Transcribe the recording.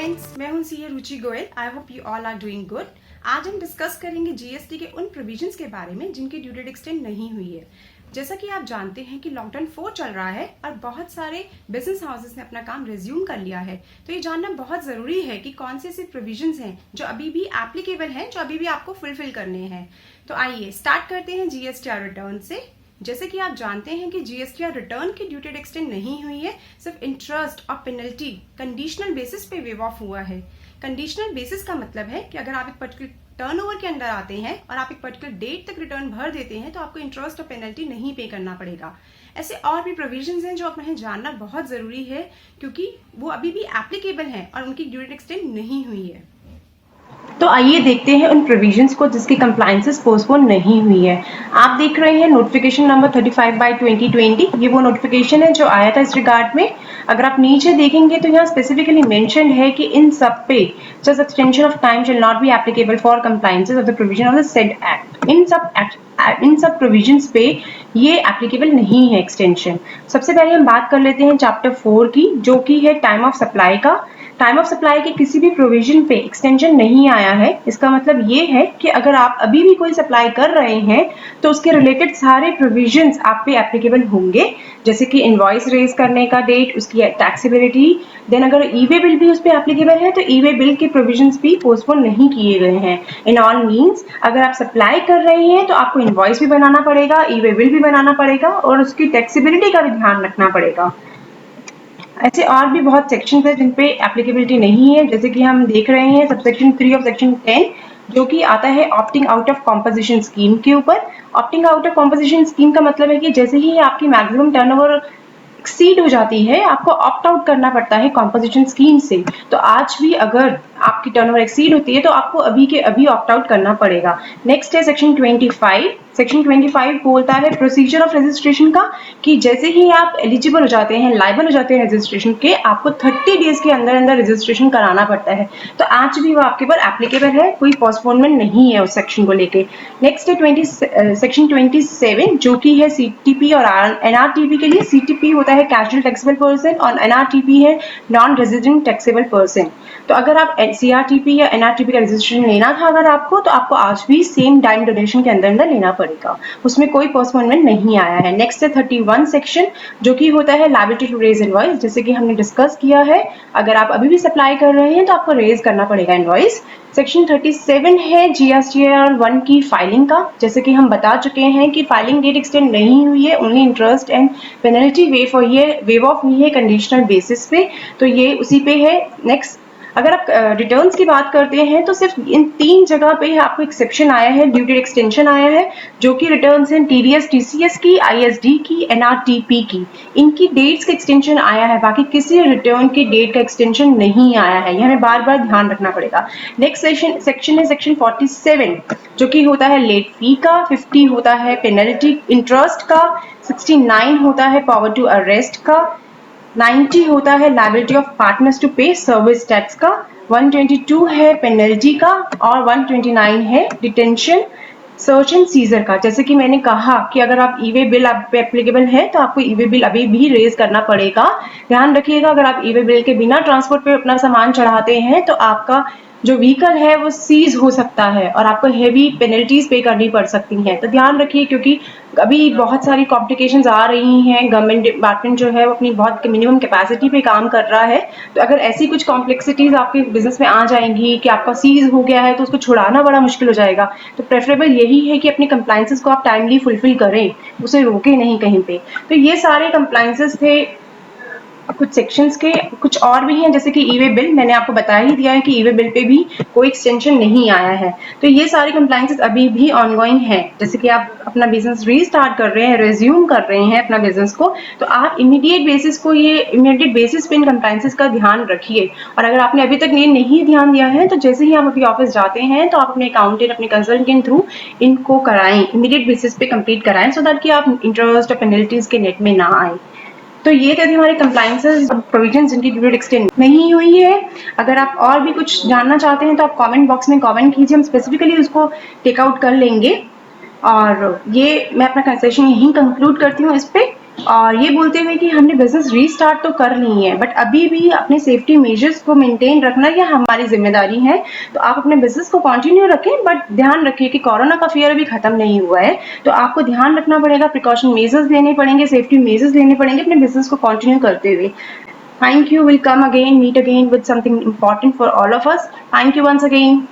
Friends, मैं हूं CA Ruchi Goyal. I hope you all are doing good. आज हम डिस्कस करेंगे जीएसटी के उन प्रोविजंस के बारे में जिनकी ड्यू डेट एक्सटेंड नहीं हुई है। जैसा कि आप जानते हैं कि लॉकडाउन 4 चल रहा है और बहुत सारे बिजनेस हाउसेस ने अपना काम रिज्यूम कर लिया है, तो ये जानना बहुत जरूरी है कि कौन से ऐसे प्रोविजंस हैं जो अभी भी एप्लीकेबल हैं, जो अभी भी आपको फुलफिल करने हैं। तो आइए स्टार्ट करते हैं जीएसटीआर रिटर्न से। जैसे कि आप जानते हैं कि जीएसटीआर रिटर्न की ड्यू डेट एक्सटेंड नहीं हुई है, सिर्फ इंटरेस्ट और पेनल्टी कंडीशनल बेसिस पे वेव ऑफ हुआ है। कंडीशनल बेसिस का मतलब है कि अगर आप एक पर्टिकुलर टर्नओवर के अंदर आते हैं और आप एक पर्टिकुलर डेट तक रिटर्न भर देते हैं तो आपको इंटरेस्ट और पेनल्टी नहीं पे करना पड़ेगा। ऐसे और भी प्रोविजंस हैं जो आपने जानना बहुत जरूरी है क्योंकि वो अभी भी एप्लीकेबल हैं और उनकी ड्यू डेट एक्सटेंड नहीं हुई है। तो आइए देखते हैं उन प्रोविजंस को जिसकी कंप्लायंसेस पोस्टपोन नहीं हुई है। आप देख रहे हैं नोटिफिकेशन नंबर 35/2020। ये वो नोटिफिकेशन है जो आया था इस रिगार्ड में। अगर आप नीचे देखेंगे तो यहाँ स्पेसिफिकली मेंशन्ड है कि इन सब पे just extension of time shall not be applicable for compliances of the provision of the said act. इन सब प्रोविजंस पे ये एप्लीकेबल नहीं है एक्सटेंशन। सबसे पहले हम बात कर लेते हैं चैप्टर 4 की, जो कि है टाइम ऑफ सप्लाई का। टाइम ऑफ सप्लाई के किसी भी प्रोविजन पे एक्सटेंशन नहीं आया है। इसका मतलब ये है कि अगर आप अभी भी कोई सप्लाई कर रहे हैं तो उसके रिलेटेड सारे प्रोविजंस आप पे एप्लीकेबल होंगे, जैसे कि इनवॉइस रेज करने का डेट, उसकी टैक्सेबिलिटी। देन अगर ई वे बिल भी उस पर एप्लीकेबल है तो ई वे बिल के प्रोविजंस भी पोस्टपोन नहीं किए गए हैं। इन ऑल मीन्स अगर आप सप्लाई कर रहे हैं तो आपको इनवॉइस भी बनाना पड़ेगा, ई वे बिल भी बनाना पड़ेगा और उसकी टैक्सेबिलिटी का भी ध्यान रखना पड़ेगा। ऐसे और भी बहुत सेक्शन है जिन पे एप्लीकेबिलिटी नहीं है, जैसे कि हम देख रहे हैं सबसेक्शन 3 ऑफ सेक्शन 10 जो कि आता है opting out of composition scheme के ऊपर। Opting out of composition scheme का मतलब है कि जैसे ही आपकी मैक्सिमम टर्नओवर एक्सीड हो जाती है आपको ऑप्ट आउट करना पड़ता है कॉम्पोजिशन स्कीम से। तो आज भी अगर आपकी टर्नओवर एक्सीड होती है तो आपको अभी के अभी ऑप्ट आउट करना पड़ेगा। नेक्स्ट है सेक्शन 25। सेक्शन 25 बोलता है प्रोसीजर ऑफ रजिस्ट्रेशन का, कि जैसे ही आप एलिजिबल हो जाते हैं, लायबल हो जाते हैं रजिस्ट्रेशन के, आपको 30 डेज के अंदर अंदर रजिस्ट्रेशन कराना पड़ता है। तो आज भी वो आपके ऊपर एप्लीकेबल है, कोई पोस्टपोनमेंट नहीं है उस सेक्शन को लेके। नेक्स्ट है सेक्शन 27 जो कि है सीटीपी और एनआरटीपी के लिए। सीटीपी होता है कैजुअल टैक्सेबल पर्सन और एनआरटीपी है नॉन रेजिडेंट टैक्सेबल पर्सन। तो अगर आप सीआरटीपी या एनआरटीपी का रजिस्ट्रेशन लेना था अगर आपको, तो आपको आज भी सेम टाइम ड्यूरेशन के अंदर अंदर लेना पड़ेगा, उसमें कोई पोस्टपोनमेंट नहीं आया है। नेक्स्ट है 31 सेक्शन जो कि होता है लायबिलिटी टू रेज इनवॉइस। जैसे कि हमने डिस्कस किया है, अगर आप अभी भी सप्लाई कर रहे हैं तो आपको रेज करना पड़ेगा इनवॉइस। सेक्शन 37 है जीएसटीआर 1 की फाइलिंग का। जैसे कि हम बता चुके हैं कि फाइलिंग डेट एक्सटेंड नहीं हुई है, only interest and penalty wave of हुई है कंडीशनल बेसिस पे, तो ये उसी पे है। नेक्स्ट अगर आप रिटर्न्स की बात करते हैं तो सिर्फ इन 3 जगह पे आपको एक्सेप्शन आया है, ड्यू डेट एक्सटेंशन आया है, जो कि रिटर्न्स हैं टीडीएस टीसीएस की, आईएसडी की, एनआरटीपी की। इनकी डेट्स का एक्सटेंशन आया है, बाकी किसी रिटर्न की डेट का एक्सटेंशन नहीं आया है। यह हमें बार बार ध्यान रखना पड़ेगा। नेक्स्ट सेक्शन है सेक्शन 47 जो कि होता है लेट फी का, 50 होता है पेनल्टी इंटरेस्ट का, 69 होता है पावर टू अरेस्ट का, 90 होता है लायबिलिटी ऑफ पार्टनर्स टू पे सर्विस टैक्स का, 122 है पेनल्टी का और 129 है डिटेंशन सर्च एंड सीजर का। जैसे कि मैंने कहा कि अगर आप ई वे बिल आप पे एप्लीकेबल है तो आपको ई वे बिल अभी भी रेज करना पड़ेगा। ध्यान रखिएगा, अगर आप ई वे बिल के बिना ट्रांसपोर्ट पे अपना सामान चढ़ाते हैं तो आपका जो व्हीकल है वो सीज हो सकता है और आपको हेवी पेनल्टीज पे करनी पड़ सकती हैं। तो ध्यान रखिए, क्योंकि अभी बहुत सारी कॉम्प्लिकेशंस आ रही हैं। गवर्नमेंट डिपार्टमेंट जो है वो अपनी बहुत मिनिमम कैपेसिटी पे काम कर रहा है। तो अगर ऐसी कुछ कॉम्प्लेक्सिटीज आपके बिजनेस में आ जाएंगी कि आपका सीज हो गया है तो उसको छुड़ाना बड़ा मुश्किल हो जाएगा। तो प्रेफरेबल यही है कि अपनी कंप्लायंसेस को आप टाइमली फुलफिल करें, उसे रोके नहीं कहीं पे। तो ये सारे कंप्लायंसेस थे कुछ सेक्शंस के। कुछ और भी हैं जैसे कि ई वे बिल, मैंने आपको बता ही दिया है कि ई वे बिल पे भी कोई एक्सटेंशन नहीं आया है। तो ये सारी कंप्लायंसेस अभी भी ऑनगोइंग है। जैसे कि आप अपना बिजनेस रीस्टार्ट कर रहे हैं, रिज्यूम कर रहे हैं अपना बिजनेस को, तो आप इमीडिएट बेसिस पे इन कंप्लायंसेस का ध्यान रखिए। और अगर आपने अभी तक ये नहीं ध्यान दिया है तो जैसे ही आप अभी ऑफिस जाते हैं तो आप अपने अकाउंटेंट, अपने कंसल्टेंट के थ्रू इनको कराएं, इमीडिएट बेसिस पे कंप्लीट कराएं, सो दैट कि आप इंटरेस्ट और पेनल्टीज के नेट में ना आए। तो ये थे हमारे कंप्लायंसेस प्रोविजन जिनकी ड्यू डेट एक्सटेंड नहीं हुई है। अगर आप और भी कुछ जानना चाहते हैं तो आप कमेंट बॉक्स में कमेंट कीजिए, हम स्पेसिफिकली उसको टेक आउट कर लेंगे। और ये मैं अपना कंसेशन यहीं कंक्लूड करती हूँ इस पे। और ये बोलते हुए कि हमने बिजनेस रीस्टार्ट तो कर ली है, बट अभी भी अपने सेफ्टी मेजर्स को मेंटेन रखना ये हमारी जिम्मेदारी है। तो आप अपने बिजनेस को कंटिन्यू रखें, बट ध्यान रखिए कि कोरोना का फियर अभी खत्म नहीं हुआ है, तो आपको ध्यान रखना पड़ेगा, प्रिकॉशन मेजर्स लेने पड़ेंगे, सेफ्टी मेजर्स लेने पड़ेंगे अपने बिजनेस को कंटिन्यू करते हुए। Thank you. We'll come again, meet again with something important for all of us. Thank you once again.